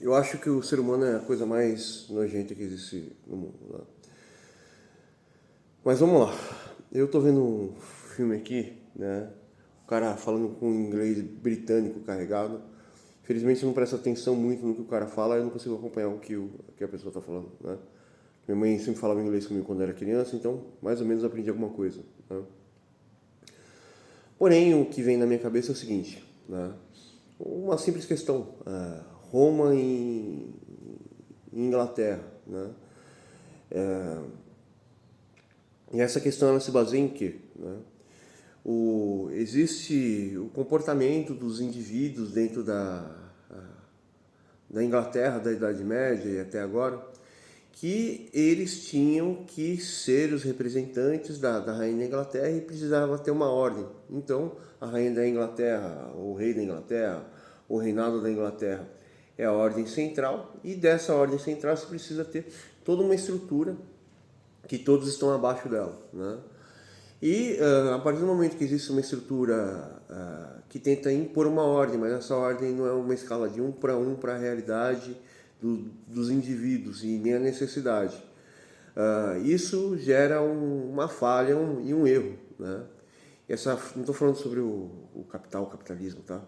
Eu acho que o ser humano é a coisa mais nojenta que existe no mundo, né? Mas vamos lá. Eu tô vendo um filme aqui, né? O cara falando com inglês britânico carregado. Infelizmente eu não presto atenção muito no que o cara fala, eu não consigo acompanhar o que a pessoa tá falando, né? Minha mãe sempre falava inglês comigo quando eu era criança, então mais ou menos aprendi alguma coisa, né? Porém, o que vem na minha cabeça é o seguinte, né? Uma simples questão. Roma em Inglaterra, né? E essa questão ela se baseia em quê? Né? Existe o comportamento dos indivíduos dentro da Inglaterra, da Idade Média e até agora, que eles tinham que ser os representantes da Rainha da Inglaterra e precisava ter uma ordem. Então, a Rainha da Inglaterra, o Rei da Inglaterra, o Reinado da Inglaterra é a ordem central, e dessa ordem central se precisa ter toda uma estrutura que todos estão abaixo dela, né? E a partir do momento que existe uma estrutura que tenta impor uma ordem, mas essa ordem não é uma escala de 1 para a realidade dos indivíduos e nem a necessidade, isso gera uma falha e um erro, né? Não estou falando sobre o capital, o capitalismo, tá?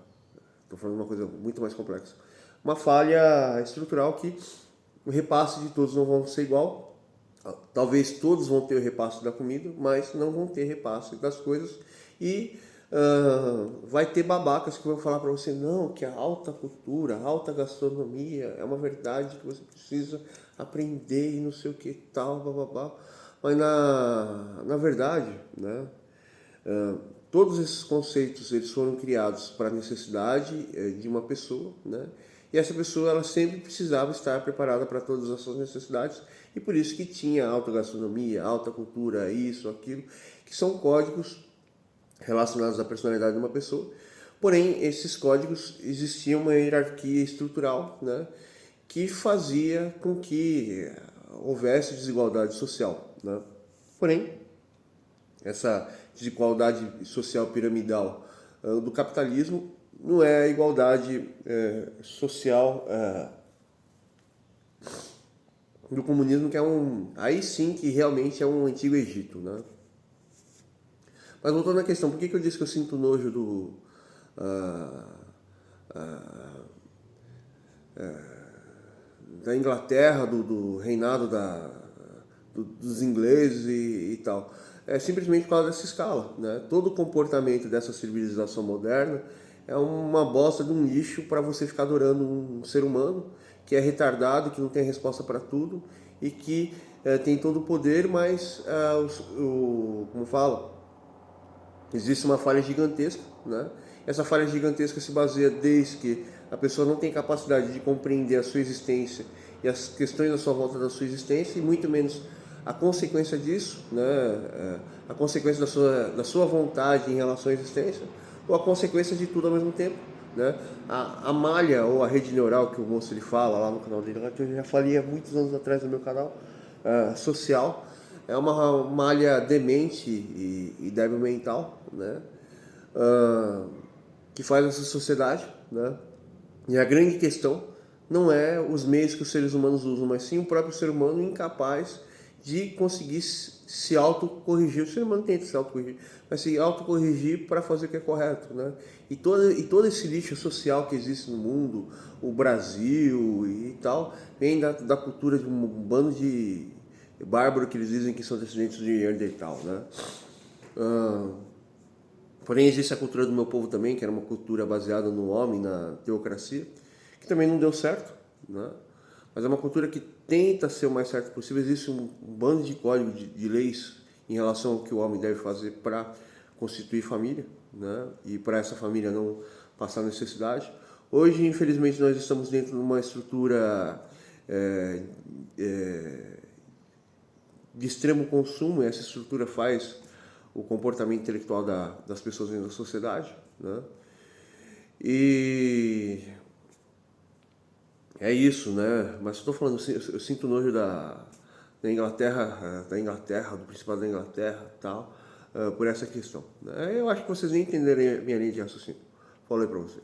Estou falando de uma coisa muito mais complexa. Uma falha estrutural que o repasse de todos não vão ser igual. Talvez todos vão ter o repasse da comida, mas não vão ter repasse das coisas. E vai ter babacas que vão falar para você, não, que a alta cultura, a alta gastronomia é uma verdade que você precisa aprender e não sei o que tal, bababá. Mas na verdade, né, todos esses conceitos eles foram criados para a necessidade de uma pessoa, né? E essa pessoa ela sempre precisava estar preparada para todas as suas necessidades, e por isso que tinha alta gastronomia, alta cultura, isso, aquilo, que são códigos relacionados à personalidade de uma pessoa. Porém, esses códigos existia uma hierarquia estrutural, né, que fazia com que houvesse desigualdade social, né? Porém, essa desigualdade social piramidal do capitalismo não é a igualdade social do comunismo, que é aí sim que realmente é um antigo Egito, né? Mas voltando à questão, por que eu disse que eu sinto nojo da Inglaterra, do reinado dos ingleses e tal? É simplesmente por causa dessa escala, né? Todo o comportamento dessa civilização moderna é uma bosta de um lixo para você ficar adorando um ser humano que é retardado, que não tem resposta para tudo e que tem todo o poder, mas como fala, existe uma falha gigantesca, né? Essa falha gigantesca se baseia desde que a pessoa não tem capacidade de compreender a sua existência e as questões à sua volta da sua existência, e muito menos a consequência disso, né? A consequência da sua vontade em relação à existência, ou a consequência de tudo ao mesmo tempo, né? A malha ou a rede neural que o moço ele fala lá no canal dele, que eu já falei há muitos anos atrás no meu canal social, é uma malha demente e débil mental, né? Que faz essa sociedade, né? E a grande questão não é os meios que os seres humanos usam, mas sim o próprio ser humano incapaz de conseguir se autocorrigir. O ser humano tenta se autocorrigir, mas se autocorrigir para fazer o que é correto, né? E todo esse lixo social que existe no mundo, o Brasil e tal, vem da cultura de um bando de bárbaro que eles dizem que são descendentes de Neandertal, né? Porém, existe a cultura do meu povo também, que era uma cultura baseada no homem, na teocracia, que também não deu certo, né? Mas é uma cultura que tenta ser o mais certo possível. Existe um bando de códigos de leis em relação ao que o homem deve fazer para constituir família, né? E para essa família não passar necessidade. Hoje, infelizmente, nós estamos dentro de uma estrutura é, é, de extremo consumo, e essa estrutura faz o comportamento intelectual das pessoas dentro da sociedade, né? E é isso, né? Mas estou falando, eu sinto nojo da Inglaterra, do Principado da Inglaterra, tal, por essa questão, né? Eu acho que vocês nem entenderem a minha linha de raciocínio. Falei para vocês.